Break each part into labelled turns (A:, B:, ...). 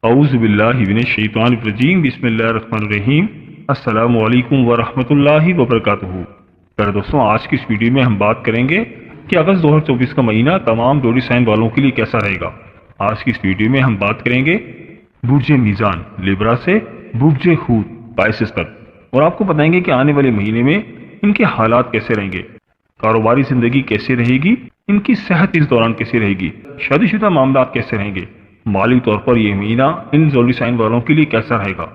A: اعوذ باللہ من الشیطان الرجیم، بسم اللہ الرحمن الرحیم۔ السلام علیکم ورحمۃ اللہ وبرکاتہ۔ پیارے دوستوں، آج کی اس ویڈیو میں ہم بات کریں گے کہ اگست 2024 کا مہینہ تمام زوڈی سائن والوں کے لیے کیسا رہے گا۔ آج کی اس ویڈیو میں ہم بات کریں گے برج میزان لیبرا سے برج حوت پائسس تک، اور آپ کو بتائیں گے کہ آنے والے مہینے میں ان کے حالات کیسے رہیں گے، کاروباری زندگی کیسے رہے گی، ان کی صحت اس دوران کیسی رہے گی، شادی شدہ معاملات کیسے رہیں گے، مالی طور پر یہ مہینہ ان زوڈی سائن والوں کے لیے کیسا رہے گا،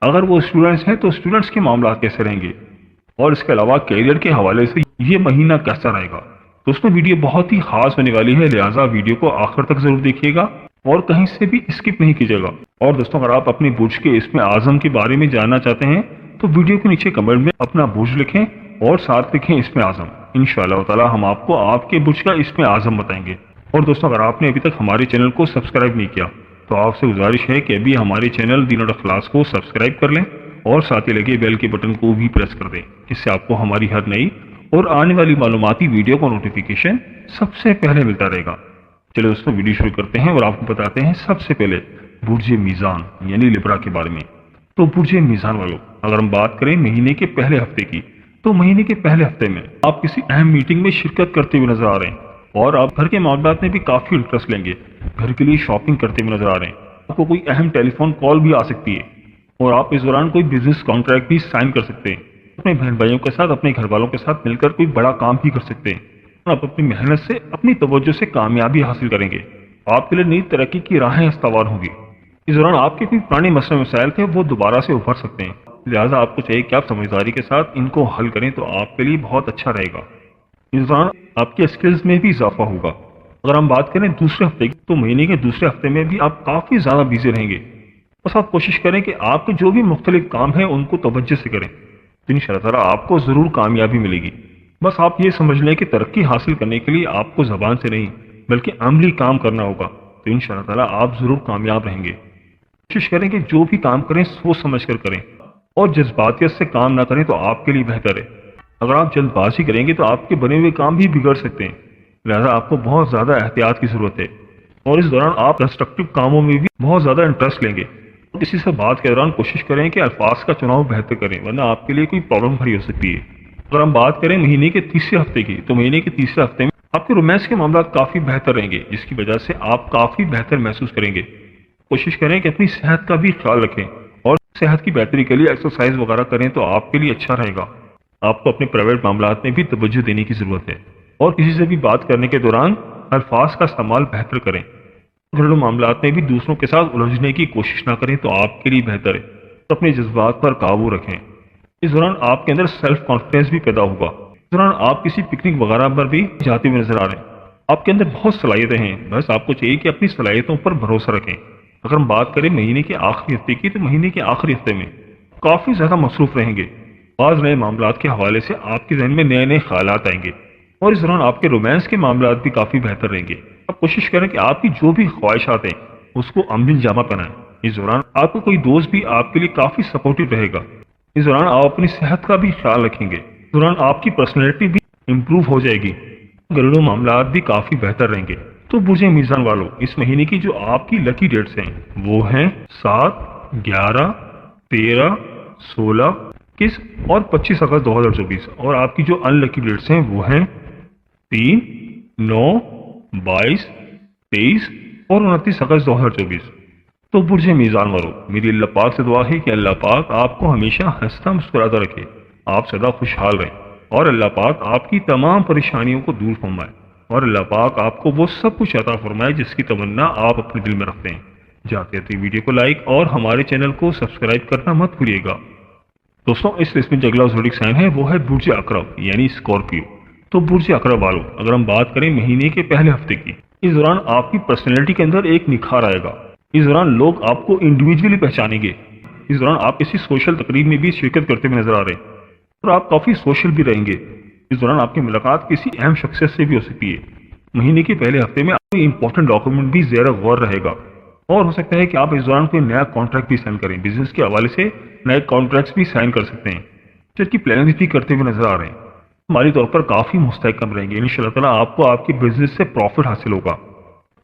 A: اگر وہ اسٹوڈنٹس ہیں تو اسٹوڈنٹس کے معاملات کیسے رہیں گے، اور اس کے علاوہ کیریئر کے حوالے سے یہ مہینہ کیسا رہے گا۔ دوستوں، ویڈیو بہت ہی خاص ہونے والی ہے، لہٰذا ویڈیو کو آخر تک ضرور دیکھیے گا اور کہیں سے بھی اسکپ نہیں کیجیے گا۔ اور دوستوں، اگر آپ اپنے برج کے اسم اعظم کے بارے میں جاننا چاہتے ہیں تو ویڈیو کے نیچے کمنٹ میں اپنا برج لکھیں اور ساتھ لکھیں اسم اعظم۔ انشاءاللہ تعالی ہم آپ کو آپ کے برج کا اسم اعظم بتائیں گے۔ اور دوستوں، اگر آپ نے ابھی تک ہمارے چینل کو سبسکرائب نہیں کیا تو آپ سے گزارش ہے کہ ابھی ہمارے چینل دین اور اخلاص کو سبسکرائب کر لیں اور ساتھ ہی لگے بیل کے بٹن کو بھی پریس کر دیں، جس سے آپ کو ہماری ہر نئی اور آنے والی معلوماتی ویڈیو کا نوٹیفیکیشن سب سے پہلے ملتا رہے گا۔ چلو دوستوں، ویڈیو شروع کرتے ہیں اور آپ کو بتاتے ہیں سب سے پہلے برج میزان یعنی لیبرا کے بارے میں۔ تو برج میزان والوں، اگر ہم بات کریں مہینے کے پہلے ہفتے کی، تو مہینے کے پہلے ہفتے میں آپ کسی اہم میٹنگ میں شرکت کرتے ہوئے نظر آ رہے ہیں اور آپ گھر کے معاملات میں بھی کافی انٹرسٹ لیں گے، گھر کے لیے شاپنگ کرتے ہوئے نظر آ رہے ہیں، آپ کو کوئی اہم ٹیلی فون کال بھی آ سکتی ہے اور آپ اس دوران کوئی بزنس کانٹریکٹ بھی سائن کر سکتے ہیں، اپنے بہن بھائیوں کے ساتھ، اپنے گھر والوں کے ساتھ مل کر کوئی بڑا کام بھی کر سکتے ہیں، آپ اپنی محنت سے، اپنی توجہ سے کامیابی حاصل کریں گے، آپ کے لیے نئی ترقی کی راہیں استوار ہوں گی۔ اس دوران آپ کے کوئی پرانے مسئلے مسائل تھے وہ دوبارہ سے ابھر سکتے ہیں، لہٰذا آپ کو چاہیے کہ آپ سمجھداری کے ساتھ ان کو حل کریں تو آپ کے لیے بہت اچھا رہے گا۔ اس دوران آپ کے اسکلز میں بھی اضافہ ہوگا۔ اگر ہم بات کریں دوسرے ہفتے کی، تو مہینے کے دوسرے ہفتے میں بھی آپ کافی زیادہ بزی رہیں گے، بس آپ کوشش کریں کہ آپ کے جو بھی مختلف کام ہیں ان کو توجہ سے کریں، تو انشاءاللہ تعالیٰ آپ کو ضرور کامیابی ملے گی۔ بس آپ یہ سمجھ لیں کہ ترقی حاصل کرنے کے لیے آپ کو زبان سے نہیں بلکہ عملی کام کرنا ہوگا، تو انشاءاللہ تعالیٰ آپ ضرور کامیاب رہیں گے۔ کوشش کریں کہ جو بھی کام کریں سوچ سمجھ کر کریں اور جذباتیت سے کام نہ کریں تو آپ کے لیے بہتر ہے۔ اگر آپ جلد بازی کریں گے تو آپ کے بنے ہوئے کام بھی بگڑ سکتے ہیں، لہذا آپ کو بہت زیادہ احتیاط کی ضرورت ہے، اور اس دوران آپ کنسٹرکٹیو کاموں میں بھی بہت زیادہ انٹرسٹ لیں گے۔ کسی سے بات کے دوران کوشش کریں کہ الفاظ کا چناؤ بہتر کریں، ورنہ آپ کے لیے کوئی پرابلم کھڑی ہو سکتی ہے۔ اگر ہم بات کریں مہینے کے تیسرے ہفتے کی، تو مہینے کے تیسرے ہفتے میں آپ کے رومانس کے معاملات کافی بہتر رہیں گے، جس کی وجہ سے آپ کافی بہتر محسوس کریں گے۔ کوشش کریں کہ اپنی صحت کا بھی خیال رکھیں اور صحت کی بہتری کے لیے ایکسرسائز وغیرہ کریں تو آپ کے لیے اچھا رہے گا۔ آپ کو اپنے پرائیویٹ معاملات میں بھی توجہ دینے کی ضرورت ہے، اور کسی سے بھی بات کرنے کے دوران الفاظ کا استعمال بہتر کریں۔ گھریلو معاملات میں بھی دوسروں کے ساتھ الجھنے کی کوشش نہ کریں تو آپ کے لیے بہتر ہے، تو اپنے جذبات پر قابو رکھیں۔ اس دوران آپ کے اندر سیلف کانفیڈنس بھی پیدا ہوگا۔ اس دوران آپ کسی پکنک وغیرہ پر بھی جاتے ہوئے نظر آ رہے ہیں، آپ کے اندر بہت صلاحیتیں ہیں، بس آپ کو چاہیے کہ اپنی صلاحیتوں پر بھروسہ رکھیں۔ اگر ہم بات کریں مہینے کے آخری ہفتے کی، تو مہینے کے آخری ہفتے میں کافی زیادہ مصروف رہیں گے، بعض نئے معاملات کے حوالے سے آپ کے ذہن میں نئے نئے خیالات آئیں گے، اور اس دوران آپ کے رومانس کے معاملات بھی کافی بہتر رہیں گے۔ آپ کوشش کریں کہ آپ کی جو بھی خواہشات ہیں اس کو عملی جامہ پہنائیں۔ اس دوران آپ کو کوئی دوست بھی آپ کے لیے کافی سپورٹو رہے گا۔ اس دوران آپ اپنی صحت کا بھی خیال رکھیں گے۔ اس دوران آپ کی پرسنالٹی بھی امپروو ہو جائے گی، گھریلو معاملات بھی کافی بہتر رہیں گے۔ تو برج میزان والوں، اس مہینے کی جو آپ کی لکی ڈیٹس ہیں وہ ہیں 7، 11، 13، 16، 21 اور 25 اگست 2024، اور آپ کی جو ان لکی ڈیٹس ہیں وہ ہیں 3، 9، 22، 23 اور 29 اگست 2024۔ تو برج میزان والوں، میری اللہ پاک سے دعا ہے کہ اللہ پاک آپ کو ہمیشہ ہنستا مسکراتا رکھے، آپ سدا خوشحال رہیں، اور اللہ پاک آپ کی تمام پریشانیوں کو دور فرمائے، اور اللہ پاک آپ کو وہ سب کچھ عطا فرمائے جس کی تمنا آپ اپنے دل میں رکھتے ہیں۔ جاتے جاتے ویڈیو کو لائک اور ہمارے چینل کو سبسکرائب کرنا مت بھولیے گا۔ دوستوں، اس لسٹ میں جو اگلا زوڈک سائن ہے وہ ہے برج عقرب یعنی اسکارپیو۔ تو برج عقرب والوں، اگر ہم بات کریں مہینے کے پہلے ہفتے کی، اس دوران آپ کی پرسنالٹی کے اندر ایک نکھار آئے گا۔ اس دوران لوگ آپ کو انڈیویجولی پہچانیں گے۔ اس دوران آپ کسی سوشل تقریب میں بھی شرکت کرتے ہوئے نظر آ رہے ہیں اور آپ کافی سوشل بھی رہیں گے۔ اس دوران آپ کی ملاقات کسی اہم شخصیت سے بھی ہو سکتی ہے۔ مہینے کے پہلے ہفتے میں کوئی امپورٹنٹ ڈاکومنٹ بھی زیر غور رہے گا، اور ہو سکتا ہے کہ آپ اس دوران کوئی نیا کانٹریکٹ بھی سائن کریں، بزنس کے حوالے سے نئے کانٹریکٹس بھی سائن کر سکتے ہیں، جن کی پلاننگ بھی کرتے ہوئے نظر آ رہے ہیں۔ مالی طور پر کافی مستحکم رہیں گے، انشاءاللہ تعالیٰ آپ کو آپ کے بزنس سے پروفٹ حاصل ہوگا۔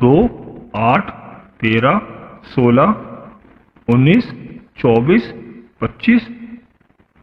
A: 2, 8, 13, 16, 19, 24, 25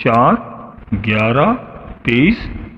A: 4, 11, 23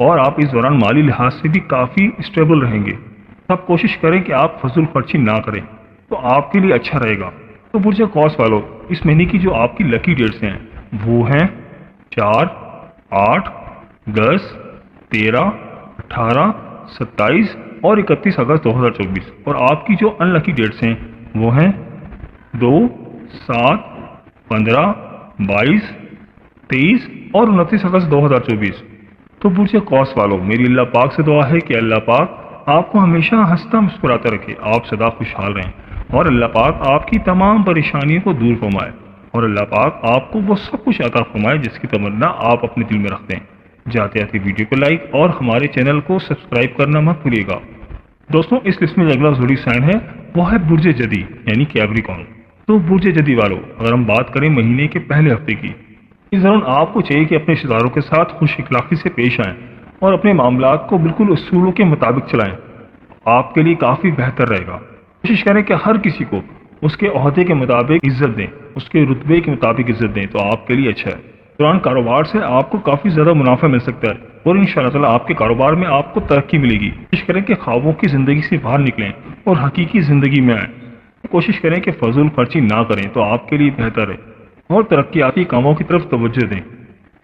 A: اور آپ اس دوران مالی لحاظ سے بھی کافی اسٹیبل رہیں گے۔ آپ کوشش کریں کہ آپ فضول خرچی نہ کریں تو آپ کے لیے اچھا رہے گا۔ تو برج قوس والو، اس مہینے کی جو آپ کی لکی ڈیٹس ہیں وہ ہیں 4، 8، 10، 13، 18، 27 اور 31 اگست 2024۔ اور آپ کی جو ان لکی ڈیٹس ہیں وہ ہیں 2، 7، 15، 22، 23 اور 29 اگست 2024۔ تو برج قوس والو، میری اللہ پاک سے دعا ہے کہ اللہ پاک آپ کو ہمیشہ ہنستا مسکراتا رکھے، آپ سدا خوشحال رہیں، اور اللہ پاک آپ کی تمام پریشانیوں کو دور فرمائے، اور اللہ پاک آپ کو وہ سب کچھ عطا فرمائے جس کی تمنا آپ اپنے دل میں رکھتے ہیں۔ جاتے آتے ویڈیو کو لائک اور ہمارے چینل کو سبسکرائب کرنا مت بھولیے گا۔ دوستوں، اس لسٹ میں جو اگلا زوڈی سائن ہے وہ ہے برج جدی یعنی کیپریکارن۔ تو برج جدی والو، اگر ہم بات کریں مہینے کے پہلے ہفتے کی، اس دوران آپ کو چاہیے کہ اپنے رشتے داروں کے ساتھ خوش اخلاقی سے پیش آئیں اور اپنے معاملات کو بالکل اصولوں کے مطابق چلائیں۔ آپ کے لیے کافی بہتر رہے گا۔ کوشش کریں کہ ہر کسی کو اس کے عہدے کے مطابق عزت دیں، اس کے رتبے کے مطابق عزت دیں، تو آپ کے لیے اچھا ہے۔ دوران کاروبار سے آپ کو کافی زیادہ منافع مل سکتا ہے اور ان شاء اللہ تعالیٰ آپ کے کاروبار میں آپ کو ترقی ملے گی۔ کوشش کریں کہ خوابوں کی زندگی سے باہر نکلیں اور حقیقی زندگی میں آئیں۔ کوشش کریں کہ فضول خرچی نہ کریں تو آپ کے لیے بہتر ہے، اور ترقیاتی کاموں کی طرف توجہ دیں،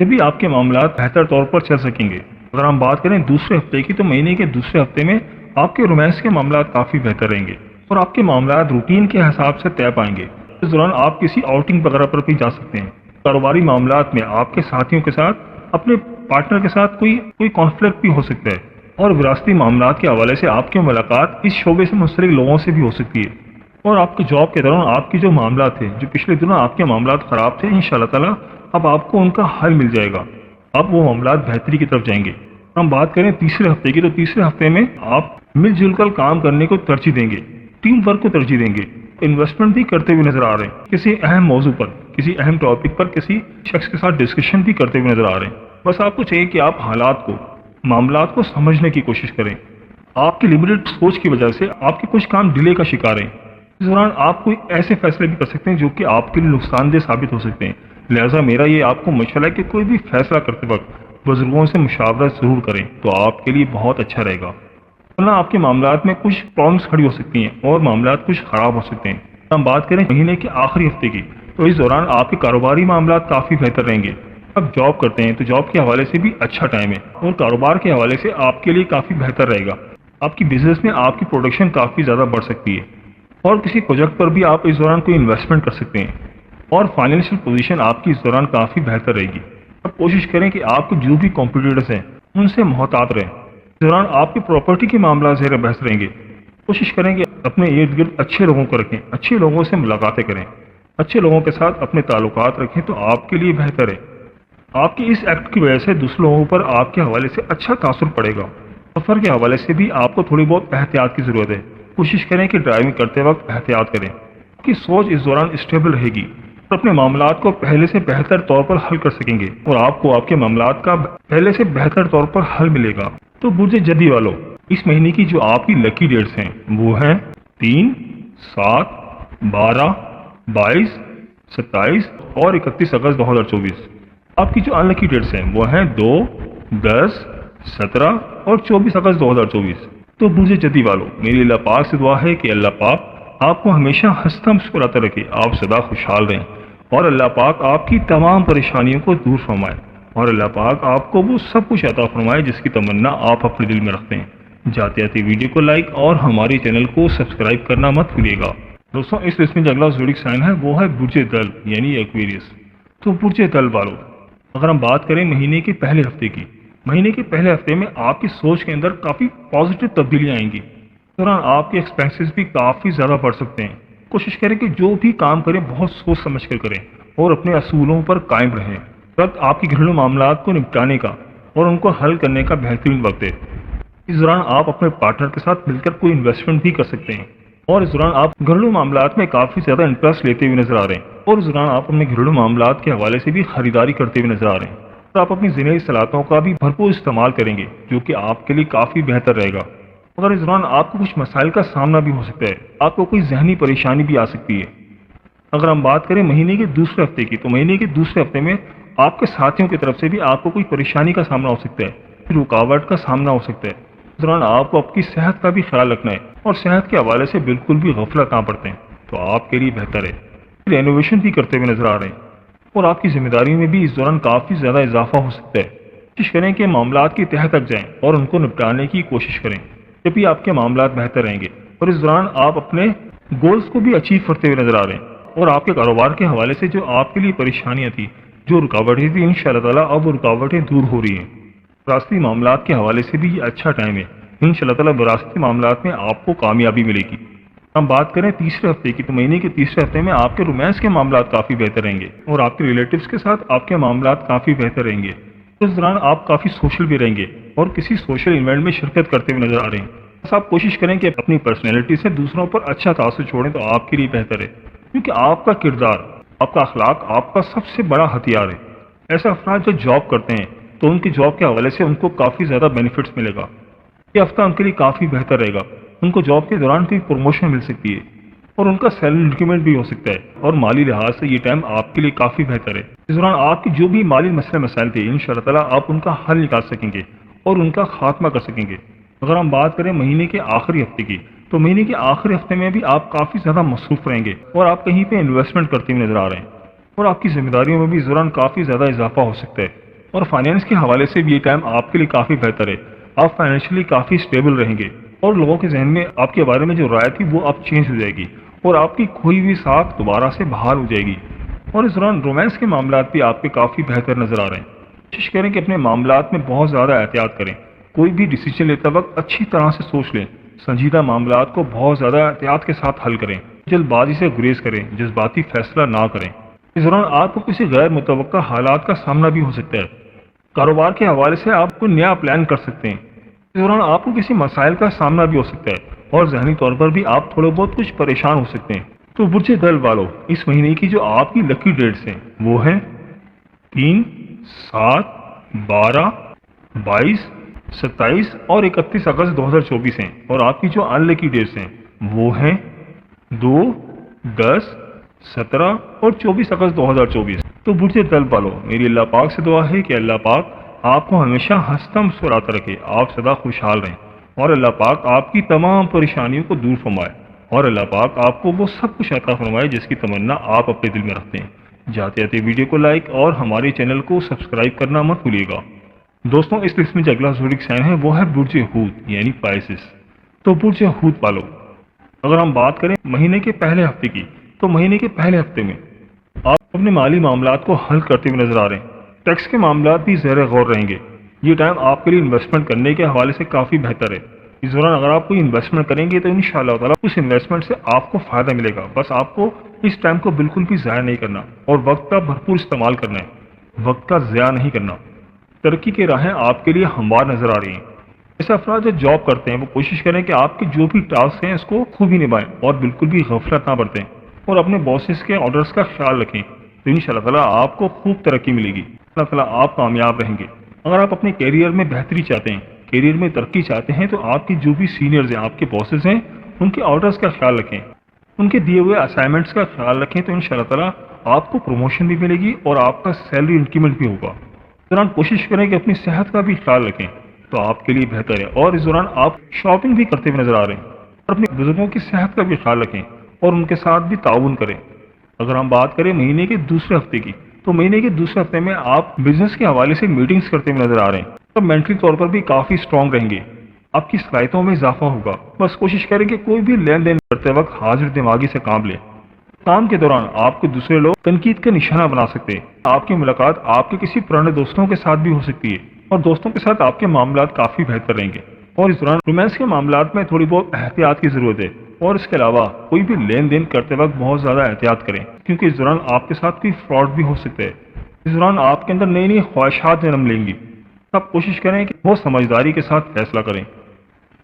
A: جبھی آپ کے معاملات بہتر طور پر چل سکیں گے۔ اگر ہم بات کریں دوسرے ہفتے کی، تو مہینے کے دوسرے ہفتے میں آپ کے رومانس کے معاملات کافی بہتر رہیں گے اور آپ کے معاملات روٹین کے حساب سے طے پائیں گے۔ اس دوران آپ کسی آؤٹنگ وغیرہ پر بھی جا سکتے ہیں۔ کاروباری معاملات میں آپ کے ساتھیوں کے ساتھ، اپنے پارٹنر کے ساتھ کوئی کانفلکٹ بھی ہو سکتا ہے، اور وراثتی معاملات کے حوالے سے آپ کی ملاقات اس شعبے سے منسلک لوگوں سے بھی ہو سکتی ہے۔ اور آپ کے جاب کے دوران آپ کی جو معاملات تھے، جو پچھلے دنوں آپ کے معاملات خراب تھے، ان شاء اللہ تعالیٰ اب آپ کو ان کا حل مل جائے گا۔ اب وہ معاملات بہتری کی طرف جائیں گے۔ ہم بات کریں تیسرے ہفتے کی، تو تیسرے ہفتے میں آپ مل جل کر کام کرنے کو ترجیح دیں گے، ٹیم ورک کو ترجیح دیں گے، انویسٹمنٹ بھی کرتے ہوئے نظر آ رہے ہیں، کسی اہم موضوع پر، کسی اہم ٹاپک پر کسی شخص کے ساتھ ڈسکشن بھی کرتے ہوئے نظر آ رہے ہیں۔ بس آپ کو چاہیے کہ آپ حالات کو، معاملات کو سمجھنے کی کوشش کریں۔ آپ کی لمیٹڈ سوچ کی وجہ سے آپ کے کچھ کام ڈیلے کا شکار ہیں۔ اس دوران آپ کوئی ایسے فیصلے بھی کر سکتے ہیں جو کہ آپ کے لیے نقصان دہ ثابت ہو سکتے ہیں، لہٰذا میرا یہ آپ کو مشورہ ہے کہ کوئی بھی فیصلہ کرتے وقت بزرگوں سے مشاورت ضرور کریں، تو آپ کے لیے بہت اچھا رہے گا، ورنہ آپ کے معاملات میں کچھ پرابلمس کھڑی ہو سکتی ہیں اور معاملات کچھ خراب ہو سکتے ہیں۔ ہم بات کریں مہینے کے آخری ہفتے کی، تو اس دوران آپ کے کاروباری معاملات کافی بہتر رہیں گے۔ اب جاب کرتے ہیں تو جاب کے حوالے سے بھی اچھا ٹائم ہے، اور کاروبار کے حوالے سے آپ کے لیے کافی بہتر رہے گا۔ آپ کی بزنس میں آپ کی پروڈکشن کافی زیادہ بڑھ سکتی ہے، اور کسی پروجیکٹ پر بھی آپ اس دوران کوئی انویسٹمنٹ کر سکتے ہیں، اور فائنینشیل پوزیشن آپ کی اس دوران کافی بہتر رہے گی۔ اب کوشش کریں کہ آپ کو جو بھی کمپیٹیٹرز ہیں ان سے محتاط رہیں۔ اس دوران آپ کی پراپرٹی کے معاملات زیر بحث رہیں گے۔ کوشش کریں کہ اپنے ارد گرد اچھے لوگوں کو رکھیں، اچھے لوگوں سے ملاقاتیں کریں، اچھے لوگوں کے ساتھ اپنے تعلقات رکھیں، تو آپ کے لیے بہتر ہے۔ آپ کی اس ایکٹ کی وجہ سے دوسرے لوگوں پر آپ کے حوالے سے اچھا تاثر پڑے گا۔ سفر کے حوالے سے بھی آپ کو تھوڑی بہت احتیاط کی ضرورت ہے۔ کوشش کریں کہ ڈرائیونگ کرتے وقت احتیاط کریں۔ آپ کی سوچ اس دوران اسٹیبل رہے گی اور اپنے معاملات کو پہلے سے بہتر طور پر حل کر سکیں گے، اور آپ کو آپ کے معاملات کا پہلے سے بہتر طور پر حل ملے گا۔ تو برج جدی والو، اس مہینے کی جو آپ کی لکی ڈیٹس ہیں وہ ہیں 3، 7، 12، 22، 27 اور 31 اگست 2024۔ آپ کی جو ان لکی ڈیٹس ہیں وہ ہیں 2، 10، 17 اور 24 اگست 2024۔ تو برج جدی والو، میری اللہ پاک سے دعا ہے کہ اللہ پاک آپ کو ہمیشہ ہنستا مسکراتا رکھے، آپ سدا خوشحال رہیں، اور اللہ پاک آپ کی تمام پریشانیوں کو دور فرمائے، اور اللہ پاک آپ کو وہ سب کچھ عطا فرمائے جس کی تمنا آپ اپنے دل میں رکھتے ہیں۔ جاتے آتے ویڈیو کو لائک اور ہمارے چینل کو سبسکرائب کرنا مت بھولیے گا۔ دوستوں، اس لسٹ میں جو اگلا زوڈک سائن ہے وہ ہے برج دل یعنی ایکویریس۔ تو برج دل والو، اگر ہم بات کریں مہینے کے پہلے ہفتے کی، مہینے کے پہلے ہفتے میں آپ کی سوچ کے اندر کافی پازیٹیو تبدیلیاں آئیں گی۔ اس دوران آپ کے ایکسپینسز بھی کافی زیادہ بڑھ سکتے ہیں۔ کوشش کریں کہ جو بھی کام کریں بہت سوچ سمجھ کر کریں اور اپنے اصولوں پر قائم رہیں۔ وقت آپ کے گھریلو معاملات کو نپٹانے کا اور ان کو حل کرنے کا بہترین وقت ہے۔ اس دوران آپ اپنے پارٹنر کے ساتھ مل کر کوئی انویسٹمنٹ بھی کر سکتے ہیں، اور اس دوران آپ گھریلو معاملات میں کافی زیادہ انٹرسٹ لیتے ہوئے نظر آ رہے ہیں، اور اس دوران آپ اپنے گھریلو معاملات کے حوالے سے بھی خریداری کرتے ہوئے نظر آ رہے ہیں، اور آپ اپنی ذہنی صلاحیتوں کا بھی بھرپور استعمال کریں گے جو کہ آپ کے لیے کافی بہتر رہے گا۔ مگر اس دوران آپ کو کچھ مسائل کا سامنا بھی ہو سکتا ہے، آپ کو کوئی ذہنی پریشانی بھی آ سکتی ہے۔ اگر ہم بات کریں مہینے کے دوسرے ہفتے کی، تو مہینے کے دوسرے ہفتے میں آپ کے ساتھیوں کی طرف سے بھی آپ کو کوئی پریشانی کا سامنا ہو سکتا ہے، رکاوٹ کا سامنا ہو سکتا ہے۔ اس دوران آپ کو اپنی صحت کا بھی خیال رکھنا ہے اور صحت کے حوالے سے بالکل بھی غفلت نہ برتیں تو آپ کے لیے بہتر ہے۔ رینوویشن بھی کرتے ہوئے نظر آ رہے ہیں اور آپ کی ذمہ داریوں میں بھی اس دوران کافی زیادہ اضافہ ہو سکتا ہے۔ کوشش کریں کہ معاملات کی تہہ تک جائیں اور ان کو نپٹانے کی کوشش کریں، جب بھی آپ کے معاملات بہتر رہیں گے۔ اور اس دوران آپ اپنے گولز کو بھی اچیو کرتے ہوئے نظر آ رہے ہیں اور آپ کے کاروبار کے حوالے سے جو آپ کے لیے پریشانیاں تھیں، جو رکاوٹیں تھیں، انشاءاللہ تعالیٰ اب وہ رکاوٹیں دور ہو رہی ہیں۔ وراثتی معاملات کے حوالے سے بھی یہ اچھا ٹائم ہے۔ انشاءاللہ تعالیٰ وراثتی معاملات میں آپ کو کامیابی ملے گی۔ ہم بات کریں تیسرے ہفتے کی تو مہینے کے تیسرے ہفتے میں آپ کے رومانس کے معاملات کافی بہتر رہیں گے اور آپ کے ریلیٹیوز کے ساتھ آپ کے معاملات کافی بہتر رہیں گے۔ اس دوران آپ کافی سوشل بھی رہیں گے اور کسی سوشل ایونٹ میں شرکت کرتے ہوئے نظر آ رہے ہیں۔ بس آپ کوشش کریں کہ اپنی پرسنالٹی سے دوسروں پر اچھا تاثر چھوڑیں تو آپ کے لیے بہتر ہے، کیونکہ آپ کا کردار، آپ کا اخلاق آپ کا سب سے بڑا ہتھیار ہے۔ ایسے افراد جو جاب کرتے ہیں تو ان کی جاب کے حوالے سے ان کو کافی زیادہ بینیفٹس ملے گا۔ یہ ہفتہ ان کے لیے کافی بہتر رہے گا۔ ان کو جاب کے دوران کوئی پروموشن مل سکتی ہے اور ان کا سیلری انکریمنٹ بھی ہو سکتا ہے اور مالی لحاظ سے یہ ٹائم آپ کے لیے کافی بہتر ہے۔ اس دوران آپ کی جو بھی مالی مسائل تھے انشاءاللہ تعالیٰ آپ ان کا حل نکال سکیں گے اور ان کا خاتمہ کر سکیں گے۔ اگر ہم بات کریں مہینے کے آخری ہفتے کی تو مہینے کے آخری ہفتے میں بھی آپ کافی زیادہ مصروف رہیں گے اور آپ کہیں پہ انویسٹمنٹ کرتے ہوئے نظر آ رہے ہیں اور آپ کی ذمہ داریوں میں بھی اس دوران کافی زیادہ اضافہ ہو سکتا ہے اور فائنینس کے حوالے سے بھی یہ ٹائم آپ کے لیے کافی بہتر ہے۔ آپ فائنینشلی کافی اسٹیبل رہیں گے اور لوگوں کے ذہن میں آپ کے بارے میں جو رائے تھی وہ اب چینج ہو جائے گی اور آپ کی کھوئی ہوئی ساکھ دوبارہ سے بحال ہو جائے گی۔ اور اس دوران رومانس کے معاملات بھی آپ کے کافی بہتر نظر آ رہے ہیں۔ کوشش کریں کہ اپنے معاملات میں بہت زیادہ احتیاط کریں، کوئی بھی ڈیسیجن لیتے وقت اچھی طرح سے سوچ لیں، سنجیدہ معاملات کو بہت زیادہ احتیاط کے ساتھ حل کریں، جلد بازی سے گریز کریں، جذباتی فیصلہ نہ کریں۔ اس دوران آپ کو کسی غیر متوقع حالات کا سامنا بھی ہو سکتا ہے۔ کاروبار کے حوالے سے آپ کو نیا پلان کر سکتے ہیں۔ اس دوران آپ کو کسی مسائل کا سامنا بھی ہو سکتا ہے اور ذہنی طور پر بھی آپ تھوڑے بہت کچھ پریشان ہو سکتے ہیں۔ تو برج دل والو، اس مہینے کی جو آپ کی لکی ڈیٹس ہیں وہ ہیں 3، 7، 12، 22، 27 اور 31 اگست 2024 ہیں اور آپ کی جو ان لکی ڈیٹس ہیں وہ ہیں 2، 10، 17 اور 24 اگست 2024۔ تو برج دل والو، میری اللہ پاک سے دعا ہے کہ اللہ پاک آپ کو ہمیشہ ہنستا مسکراتا رکھے، آپ سدا خوشحال رہیں اور اللہ پاک آپ کی تمام پریشانیوں کو دور فرمائے اور اللہ پاک آپ کو وہ سب کچھ عطا فرمائے جس کی تمنا آپ اپنے دل میں رکھتے ہیں۔ جاتے جاتے ویڈیو کو لائک اور ہمارے چینل کو سبسکرائب کرنا مت بھولیے گا۔ دوستوں، اس لسٹ میں جو اگلا زوڈک سائن ہے وہ ہے برج حوت یعنی پائسس۔ تو برج حوت والو، اگر ہم بات کریں مہینے کے پہلے ہفتے کی تو مہینے کے پہلے ہفتے میں آپ اپنے مالی معاملات کو حل کرتے ہوئے نظر آ رہے ہیں۔ ٹیکس کے معاملات بھی زیر غور رہیں گے۔ یہ ٹائم آپ کے لیے انویسٹمنٹ کرنے کے حوالے سے کافی بہتر ہے۔ اس دوران اگر آپ کوئی انویسٹمنٹ کریں گے تو انشاءاللہ تعالیٰ اس انویسٹمنٹ سے آپ کو فائدہ ملے گا۔ بس آپ کو اس ٹائم کو بالکل بھی ضائع نہیں کرنا اور وقت کا بھرپور استعمال کرنا ہے، وقت کا ضیاع نہیں کرنا۔ ترقی کی راہیں آپ کے لیے ہموار نظر آ رہی ہیں۔ ایسے افراد جو جاب کرتے ہیں وہ کوشش کریں کہ آپ کے جو بھی ٹاسک ہیں اس کو خوبی نبھائیں اور بالکل بھی غفلت نہ برتیں اور اپنے باسز کے آرڈرز کا خیال رکھیں تو انشاءاللہ تعالیٰ آپ کو خوب ترقی ملے گی، اللہ تعالیٰ آپ کامیاب رہیں گے۔ اگر آپ اپنے کیریئر میں بہتری چاہتے ہیں، کیریئر میں ترقی چاہتے ہیں تو آپ کی جو بھی سینئرز ہیں، آپ کے باسز ہیں، ان کے آرڈرز کا خیال رکھیں، ان کے دیے ہوئے اسائنمنٹس کا خیال رکھیں تو انشاءاللہ تعالیٰ آپ کو پروموشن بھی ملے گی اور آپ کا سیلری انکریمنٹ بھی ہوگا۔ اس دوران کوشش کریں کہ اپنی صحت کا بھی خیال رکھیں تو آپ کے لیے بہتر ہے اور اس دوران آپ شاپنگ بھی کرتے ہوئے نظر آ رہے ہیں اور اپنے بزرگوں کی صحت کا بھی خیال رکھیں اور ان کے ساتھ بھی تعاون کریں۔ اگر ہم بات کریں مہینے کے دوسرے ہفتے کی تو مہینے کے دوسرے ہفتے میں آپ بزنس کے حوالے سے میٹنگز کرتے ہوئے نظر آ رہے ہیں اور مینٹلی طور پر بھی کافی اسٹرانگ رہیں گے، آپ کی صلاحیتوں میں اضافہ ہوگا۔ بس کوشش کریں کہ کوئی بھی لین دین کرتے وقت حاضر دماغی سے کام لیں۔ کام کے دوران آپ کو دوسرے لوگ تنقید کا نشانہ بنا سکتے ہیں۔ آپ کی ملاقات آپ کے کسی پرانے دوستوں کے ساتھ بھی ہو سکتی ہے اور دوستوں کے ساتھ آپ کے معاملات کافی بہتر رہیں گے اور اس دوران رومانس کے معاملات میں تھوڑی بہت احتیاط کی ضرورت ہے اور اس کے علاوہ کوئی بھی لین دین کرتے وقت بہت زیادہ احتیاط کریں کیونکہ اس دوران آپ کے ساتھ کوئی فراڈ بھی ہو سکتا ہے۔ اس دوران آپ کے اندر نئی نئی خواہشات جنم لیں گی، آپ کوشش کریں کہ بہت سمجھداری کے ساتھ فیصلہ کریں۔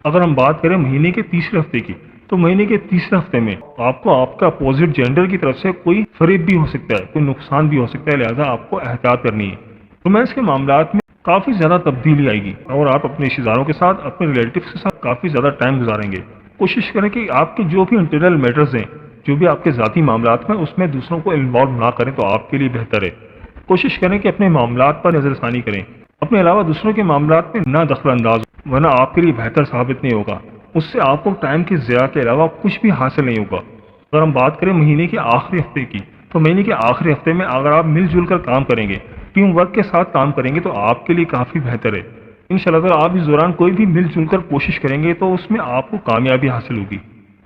A: اگر ہم بات کریں مہینے کے تیسرے ہفتے کی تو مہینے کے تیسرے ہفتے میں آپ کو آپ کا اپوزٹ جینڈر کی طرف سے کوئی فریب بھی ہو سکتا ہے، کوئی نقصان بھی ہو سکتا ہے، لہذا آپ کو احتیاط کرنی ہے۔ رومانس کے معاملات میں کافی زیادہ تبدیلی آئے گی اور آپ اپنے رشتہ داروں کے ساتھ، اپنے ریلیٹیوز کے ساتھ کافی زیادہ ٹائم گزاریں گے۔ کوشش کریں کہ آپ کے جو بھی انٹرنل میٹرز ہیں، جو بھی آپ کے ذاتی معاملات میں، اس میں دوسروں کو انوالو نہ کریں تو آپ کے لیے بہتر ہے۔ کوشش کریں کہ اپنے معاملات پر نظر ثانی کریں، اپنے علاوہ دوسروں کے معاملات میں نہ دخل انداز ہو، ورنہ آپ کے لیے بہتر ثابت نہیں ہوگا۔ اس سے آپ کو ٹائم کی ضیاع کے علاوہ کچھ بھی حاصل نہیں ہوگا۔ اگر ہم بات کریں مہینے کے آخری ہفتے کی، تو مہینے کے آخری ہفتے میں اگر آپ مل جل کر کام کریں گے، ٹیم ورک کے ساتھ کام کریں گے، تو آپ کے لیے کافی بہتر ہے۔ انشاءاللہ تعالیٰ آپ اس دوران کوئی بھی مل جل کر کوشش کریں گے تو اس میں آپ کو کامیابی حاصل ہوگی،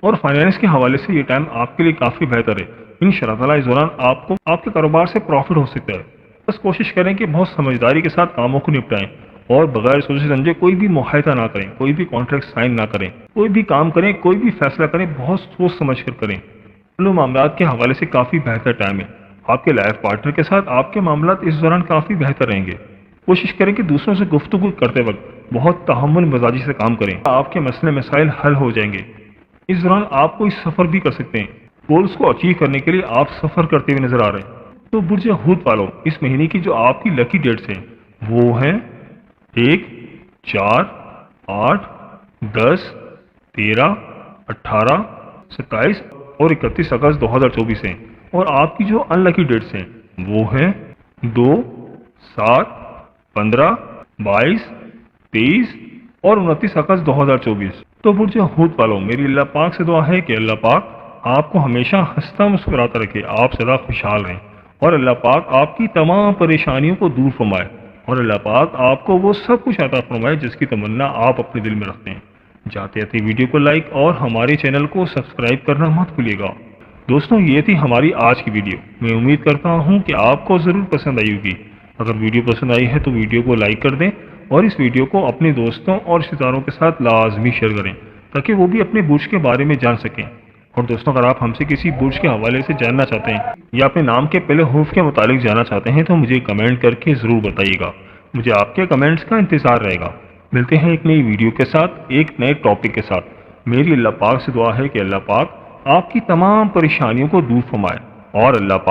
A: اور فائنانس کے حوالے سے یہ ٹائم آپ کے لیے کافی بہتر ہے۔ انشاءاللہ تعالیٰ اس دوران آپ کو آپ کے کاروبار سے پروفٹ ہو سکتا ہے۔ بس کوشش کریں کہ بہت سمجھداری کے ساتھ کاموں کو نپٹائیں، اور بغیر سوچے سمجھے کوئی بھی معاہدہ نہ کریں، کوئی بھی کانٹریکٹ سائن نہ کریں، کوئی بھی کام کریں، کوئی بھی فیصلہ کریں، بہت سوچ سمجھ کر کریں۔ گھریلو معاملات کے حوالے سے کافی بہتر ٹائم ہے۔ آپ کے لائف پارٹنر کے ساتھ آپ کے معاملات اس دوران کافی بہتر رہیں گے۔ کوشش کریں کہ دوسروں سے گفتگو کرتے وقت بہت تحمل مزاجی سے کام کریں، آپ کے مسئلے مسائل حل ہو جائیں گے۔ اس دوران آپ کوئی سفر بھی کر سکتے ہیں۔ گولز کو اچیو کرنے کے لیے آپ سفر کرتے ہوئے نظر آ رہے ہیں۔ تو برج حوت والوں، اس مہینے کی جو آپ کی لکی ڈیٹس ہیں وہ ہیں 1، 4، 8، 10، 13، 18، 27 اور 31 اگست 2024 ہیں۔ اور آپ کی جو ان لکی ڈیٹس ہیں وہ ہیں 2، 7، 15، 22، 23 اور 29 اگست 2024۔ تو برج حوت والوں، میری اللہ پاک سے دعا ہے کہ اللہ پاک آپ کو ہمیشہ ہنستا مسکراتا رکھے، آپ سدا خوشحال رہیں، اور اللہ پاک آپ کی تمام پریشانیوں کو دور فرمائے، اور اللہ پاک آپ کو وہ سب کچھ عطا فرمائے جس کی تمنا آپ اپنے دل میں رکھتے ہیں۔ جاتے جاتے ویڈیو کو لائک اور ہمارے چینل کو سبسکرائب کرنا مت بھولیے گا۔ دوستوں، یہ تھی ہماری آج کی ویڈیو۔ میں امید کرتا ہوں کہ آپ کو ضرور پسند آئی ہوگی۔ اگر ویڈیو پسند آئی ہے تو ویڈیو کو لائک کر دیں، اور اس ویڈیو کو اپنے دوستوں اور رشتہ داروں کے ساتھ لازمی شیئر کریں تاکہ وہ بھی اپنے برج کے بارے میں جان سکیں۔ اور دوستوں، اگر آپ ہم سے کسی برج کے حوالے سے جاننا چاہتے ہیں یا اپنے نام کے پہلے حرف کے متعلق جاننا چاہتے ہیں تو مجھے کمنٹ کر کے ضرور بتائیے گا۔ مجھے آپ کے کمنٹس کا انتظار رہے گا۔ ملتے ہیں ایک نئی ویڈیو کے ساتھ، ایک نئے ٹاپک کے ساتھ۔ میری اللہ پاک سے دعا ہے کہ اللہ پاک آپ کی تمام پریشانیوں کو دور فرمائے، اور اللہ پاک